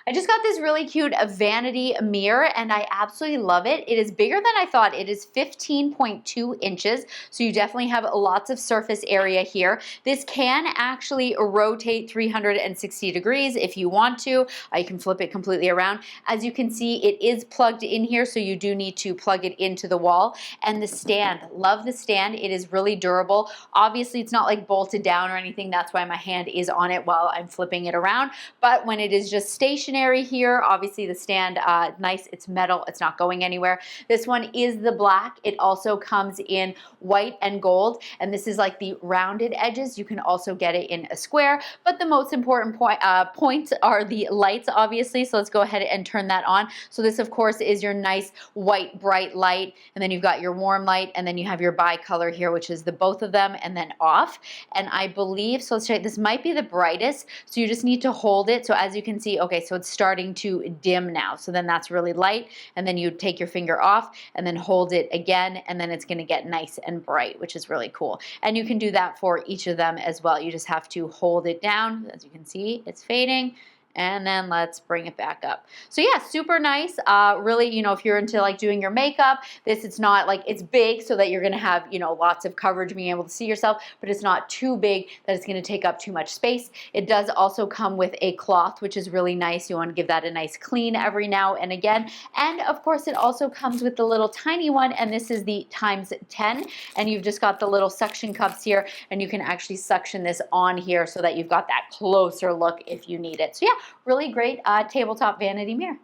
I just got this really cute vanity mirror and I absolutely love it. It is bigger than I thought. It is 15.2 inches, so you definitely have lots of surface area here. This can actually rotate 360 degrees if you want to. You can flip it completely around. As you can see, it is plugged in here, so you do need to plug it into the wall. And the stand, love the stand. It is really durable. Obviously, it's not like bolted down or anything. That's why my hand is on it while I'm flipping it around. But when it is just stationary here, obviously the stand, nice, it's metal, it's not going anywhere. This one is the black. It also comes in white and gold, and this is like the rounded edges. You can also get it in a square, but the most important points are the lights, obviously. So let's go ahead and turn that on. So this, of course, is your nice white bright light, and then you've got your warm light, and then you have your bi-color here, which is the both of them, and then off. And I believe, so let's check, this might be the brightest, so you just need to hold it. So as you can see, okay, so it's starting to dim now. So then that's really light, and then you take your finger off and then hold it again, and then it's gonna get nice and bright, which is really cool. And you can do that for each of them as well. You just have to hold it down. As you can see, it's fading. And then let's bring it back up. So yeah, super nice. Really, you know, if you're into like doing your makeup, it's not like, it's big so that you're gonna have, you know, lots of coverage, being able to see yourself, but it's not too big that it's gonna take up too much space. It does also come with a cloth, which is really nice. You wanna give that a nice clean every now and again. And of course, it also comes with the little tiny one, and this is the ×10. And you've just got the little suction cups here, and you can actually suction this on here so that you've got that closer look if you need it. So yeah, really great tabletop vanity mirror.